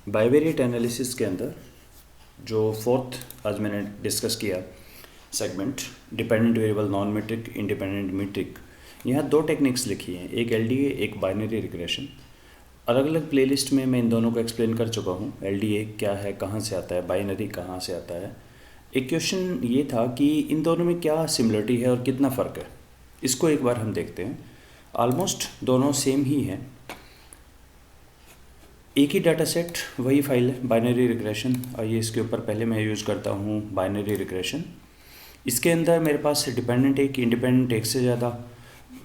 Bivariate analysis के अंदर जो फोर्थ आज मैंने डिस्कस किया segment dependent variable non metric independent metric, यहाँ दो टेक्निक्स लिखी हैं, एक एलडीए एक बाइनरी रिग्रेशन। अलग अलग प्लेलिस्ट में मैं इन दोनों को एक्सप्लेन कर चुका हूँ। एलडीए क्या है, कहाँ से आता है, बाइनरी कहाँ से आता है। एक क्वेश्चन ये था कि इन दोनों में क्या सिमिलरिटी है और कितना फ़र्क है, इसको एक बार हम देखते हैं। ऑलमोस्ट दोनों सेम ही हैं, एक ही डाटा सेट वही फाइल है, बाइनरी रिग्रेशन। आइए इसके ऊपर पहले मैं यूज़ करता हूँ बाइनरी रिग्रेशन। इसके अंदर मेरे पास डिपेंडेंट एक इंडिपेंडेंट एक से ज़्यादा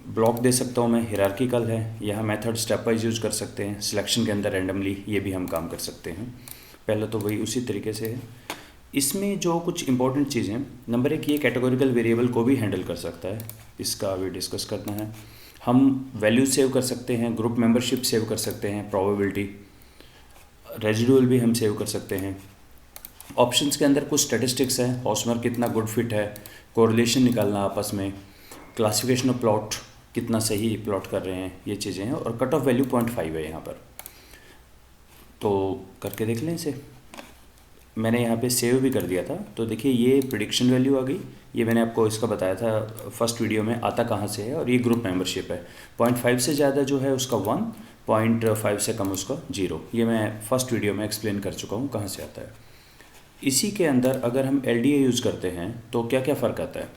ब्लॉक दे सकता हूँ मैं, हिरार्किकल है। यहाँ मेथड स्टेप वाइज यूज़ कर सकते हैं, सिलेक्शन के अंदर रैंडमली ये भी हम काम कर सकते हैं। पहले तो वही उसी तरीके से है। इसमें जो कुछ इंपॉर्टेंट चीज़ें, नंबर एक, ये कैटेगोरिकल वेरिएबल को भी हैंडल कर सकता है, इसका अभी डिस्कस करना है। हम वैल्यू सेव कर सकते हैं, ग्रुप मेंबरशिप सेव कर सकते हैं, प्रोबेबिलिटी, रेजिडुअल भी हम सेव कर सकते हैं। ऑप्शंस के अंदर कुछ स्टैटिस्टिक्स है, हॉसमर कितना गुड फिट है, कोरिलेशन निकालना आपस में, क्लासिफिकेशन ऑफ प्लॉट कितना सही प्लॉट कर रहे हैं, ये चीज़ें हैं। और कट ऑफ वैल्यू 0.5 है यहाँ पर, तो करके देख लें इसे। मैंने यहाँ पे सेव भी कर दिया था, तो देखिए ये प्रिडिक्शन वैल्यू आ गई। ये मैंने आपको इसका बताया था फर्स्ट वीडियो में, आता कहाँ से है। और ये ग्रुप मेंबरशिप है, 0.5 से ज़्यादा जो है उसका 1, 0.5 से कम उसका 0। ये मैं फर्स्ट वीडियो में एक्सप्लेन कर चुका हूँ कहाँ से आता है। इसी के अंदर अगर हम एलडीए यूज़ करते हैं तो क्या क्या फ़र्क आता है।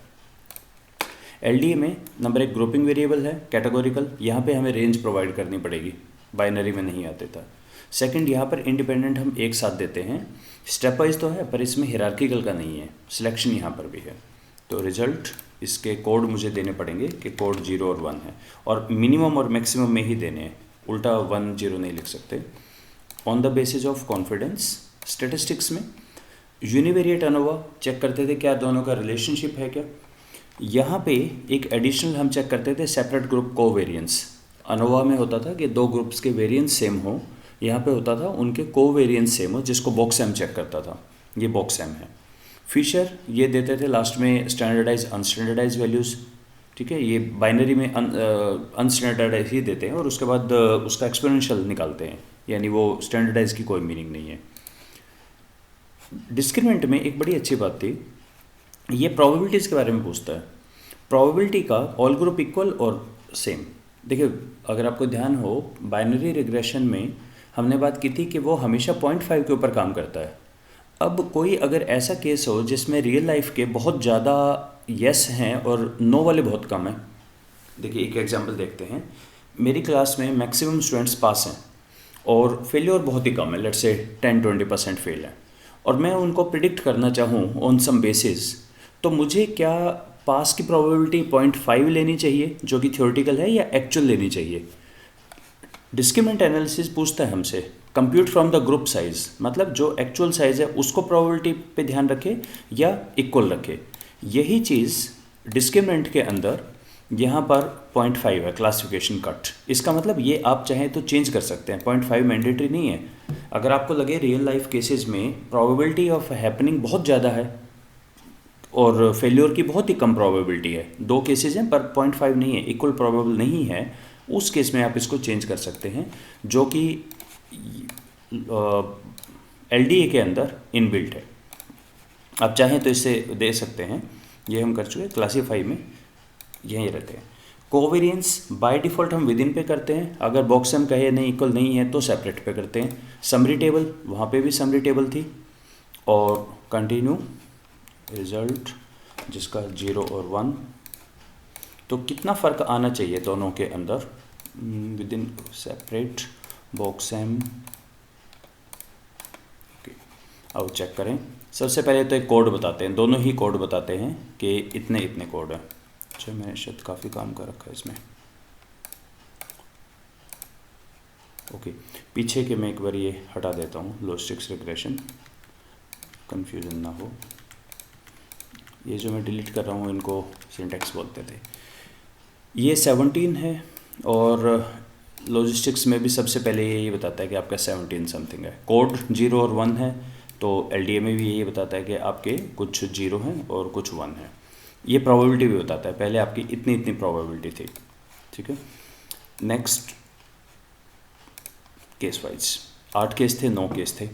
एलडीए में नंबर एक ग्रुपिंग वेरिएबल है, कैटेगोरिकल, यहाँ पे हमें रेंज प्रोवाइड करनी पड़ेगी, बाइनरी में नहीं आते था। सेकंड, यहाँ पर इंडिपेंडेंट हम एक साथ देते हैं, स्टेप वाइज तो है पर इसमें हिरार्किकल का नहीं है, सिलेक्शन यहाँ पर भी है। तो रिजल्ट इसके कोड मुझे देने पड़ेंगे कि कोड 0 और 1 है, और मिनिमम और मैक्सिमम में ही देने हैं, उल्टा 1 0 नहीं लिख सकते। On the basis of confidence, statistics में यूनिवेरिएट अनोवा चेक करते थे क्या दोनों का रिलेशनशिप है क्या। यहाँ पे एक एडिशनल हम चेक करते थे सेपरेट ग्रुप कोवेरिएंस। अनोवा में होता था कि दो ग्रुप्स के वेरिएंस सेम हो, यहाँ पे होता था उनके कोवेरिएंस सेम हो, जिसको बॉक्सएम चेक करता था। ये बॉक्सएम है। फिशर ये देते थे लास्ट में स्टैंडर्डाइज अनस्टैंडर्डाइज वैल्यूज़, ठीक है। ये बाइनरी में अनस्टैंडर्डाइज ही देते हैं और उसके बाद उसका एक्सपोनेंशियल निकालते हैं, यानी वो स्टैंडर्डाइज की कोई मीनिंग नहीं है। डिस्क्रिमिनेंट में एक बड़ी अच्छी बात थी, ये प्रोबेबिलिटीज़ के बारे में पूछता है। प्रोबेबिलिटी का ऑल ग्रुप इक्वल और सेम। देखिए अगर आपको ध्यान हो, बाइनरी रिग्रेशन में हमने बात की थी कि वो हमेशा 0.5 के ऊपर काम करता है। अब कोई अगर ऐसा केस हो जिसमें रियल लाइफ के बहुत ज़्यादा यस हैं और नो वाले बहुत कम हैं। देखिए एक एग्जांपल देखते हैं। मेरी क्लास में मैक्सिमम स्टूडेंट्स पास हैं और फेलियर बहुत ही कम है, लेट्स से 10-20% फेल है, और मैं उनको प्रिडिक्ट करना चाहूँ ऑन सम बेसिस, तो मुझे क्या पास की प्रोबेबिलिटी 0.5 लेनी चाहिए जो कि थ्योरेटिकल है, या एक्चुअल लेनी चाहिए। डिस्क्रिमिनेंट एनालिसिस पूछता है हमसे compute from the group size, मतलब जो एक्चुअल साइज है उसको प्रोबेबिलिटी पे ध्यान रखे या इक्वल रखे। यही चीज़ डिस्क्रिमिनेंट के अंदर यहाँ पर 0.5 है, क्लासिफिकेशन कट। इसका मतलब ये आप चाहें तो चेंज कर सकते हैं, 0.5 मैंडेटरी नहीं है। अगर आपको लगे रियल लाइफ केसेस में प्रोबेबिलिटी ऑफ हैपनिंग बहुत ज़्यादा है और फेल्योर की बहुत ही कम प्रोबेबिलिटी है, दो केसेस हैं पर 0.5 नहीं है, इक्वल प्रोबेबल नहीं है, उस केस में आप इसको चेंज कर सकते हैं, जो कि एलडीए के अंदर इनबिल्ट है। आप चाहें तो इसे दे सकते हैं, ये हम कर चुके। क्लासीफाई में यहीं रहते हैं। कोवेरिएंस बाय डिफ़ॉल्ट हम विद इन पे करते हैं, अगर बॉक्स हम कहे नहीं इक्वल नहीं है तो सेपरेट पे करते हैं। समरी टेबल, वहाँ पे भी समरी टेबल थी। और कंटिन्यू रिजल्ट जिसका 0 और 1, तो कितना फ़र्क आना चाहिए दोनों के अंदर विद इन सेपरेट बॉक्सएम। अब चेक करें। सबसे पहले तो एक कोड बताते हैं, दोनों ही कोड बताते हैं कि इतने इतने कोड हैं। अच्छा मैंने शायद काफ़ी काम कर रखा है इसमें, ओके। पीछे के मैं एक बार ये हटा देता हूँ, लॉजिस्टिक्स रिग्रेशन, कन्फ्यूजन ना हो। ये जो मैं डिलीट कर रहा हूँ इनको सिंटैक्स बोलते थे। ये 17 है, और लॉजिस्टिक्स में भी सबसे पहले यही बताता है कि आपका 17 समथिंग है। कोड 0 और 1 है, तो एलडीए में भी यही बताता है कि आपके कुछ 0 हैं और कुछ 1 है। ये प्रोबेबिलिटी भी बताता है, पहले आपकी इतनी इतनी प्रोबेबिलिटी थी, ठीक है। नेक्स्ट केस वाइज 8 केस थे, 9 केस थे।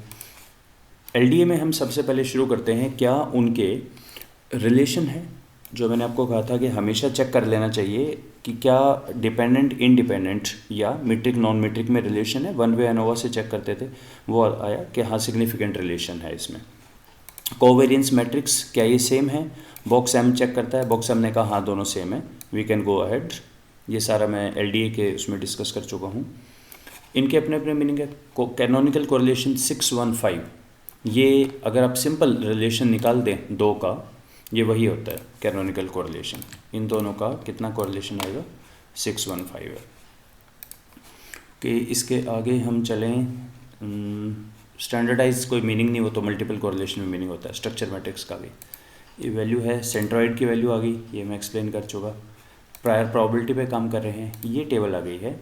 एलडीए में हम सबसे पहले शुरू करते हैं, क्या उनके रिलेशन है, जो मैंने आपको कहा था कि हमेशा चेक कर लेना चाहिए कि क्या डिपेंडेंट इंडिपेंडेंट या मीट्रिक नॉन मीट्रिक में रिलेशन है। वन वे एनोवा से चेक करते थे, वो आया कि हाँ सिग्निफिकेंट रिलेशन है इसमें। कोवेरियंस मैट्रिक्स क्या ये सेम है, बॉक्स एम चेक करता है, बॉक्स एम ने कहा हाँ दोनों सेम है, वी कैन गो अहेड। ये सारा मैं एलडीए के उसमें डिस्कस कर चुका हूँ। इनके अपने अपने मीनिंग है। कैनोनिकल कोरिलेशन 615, ये अगर आप सिंपल रिलेशन निकाल दें दो का, ये वही होता है कैनोनिकल कोरिलेशन। इन दोनों का कितना कोरिलेशन आएगा, 615 है। कि इसके आगे हम चलें, स्टैंडर्डाइज कोई मीनिंग नहीं, वो तो मल्टीपल कोरिलेशन में मीनिंग होता है। स्ट्रक्चर मैट्रिक्स का भी ये वैल्यू है, सेंट्रॉइड की वैल्यू आ गई, ये मैं एक्सप्लेन कर चुका। प्रायर प्रोबेबिलिटी पे काम कर रहे हैं, ये टेबल आ गई है।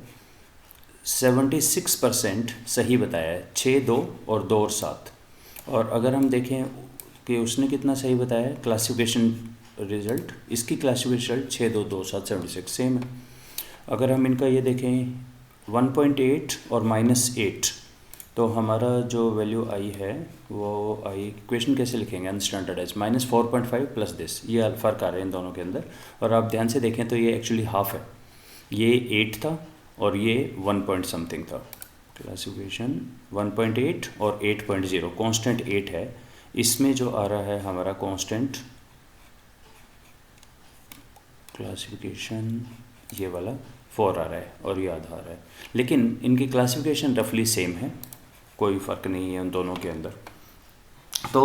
76% सही बताया है, 6, 2 और 2 और 7। और अगर हम देखें कि उसने कितना सही बताया है, क्लासिफिकेशन रिजल्ट, इसकी क्लासिफिकेशन रिजल्ट 6, 2, 2, 7, 76 सेम है। अगर हम इनका ये देखें 1.8 और -8, तो हमारा जो वैल्यू आई है वो आई, इक्वेशन कैसे लिखेंगे अनस्टैंडर्डाइज, -4.5 प्लस दिस, ये फ़र्क आ रहे हैं इन दोनों के अंदर। और आप ध्यान से देखें तो ये एक्चुअली हाफ है, ये 8 था और ये 1 पॉइंट समथिंग था। क्लासिफिकेशन 1.8 और 8.0, कांस्टेंट 8 है। इसमें जो आ रहा है हमारा कांस्टेंट क्लासिफिकेशन, ये वाला 4 आ रहा है और ये आधा आ रहा है। लेकिन इनकी क्लासिफिकेशन रफली सेम है, कोई फ़र्क नहीं है उन दोनों के अंदर। तो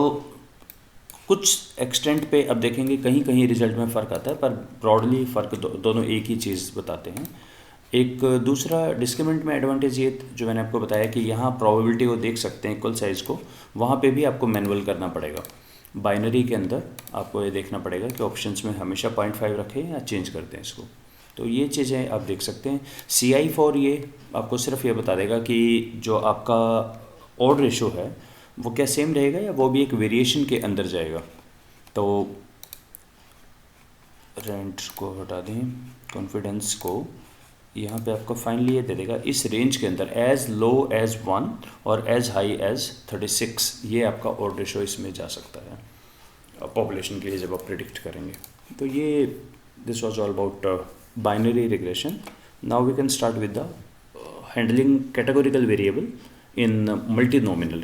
कुछ एक्सटेंट पे अब देखेंगे कहीं कहीं रिजल्ट में फ़र्क आता है, पर ब्रॉडली फ़र्क दोनों एक ही चीज़ बताते हैं। एक दूसरा डिस्क्रिमिनेंट में एडवांटेज ये जो मैंने आपको बताया कि यहाँ प्रोबेबिलिटी को देख सकते हैं इक्वल साइज़ को, वहाँ पे भी आपको मैनुअल करना पड़ेगा। बाइनरी के अंदर आपको ये देखना पड़ेगा कि ऑप्शंस में हमेशा 0.5 रखें या चेंज कर दें इसको। तो ये चीज़ें आप देख सकते हैं। CI4 ये आपको सिर्फ ये बता देगा कि जो आपका ऑड रेशो है वो क्या सेम रहेगा या वो भी एक वेरिएशन के अंदर जाएगा। तो रेंट को हटा दें, कॉन्फिडेंस को, यहाँ पे आपको फाइनली ये दे देगा इस रेंज के अंदर एज लो एज 1 और एज हाई एज 36, ये आपका ऑड रेशो इसमें जा सकता है पॉपुलेशन के लिए जब आप प्रिडिक्ट करेंगे। तो ये this was all about binary regression. Now we can start with the handling categorical variable in multinomial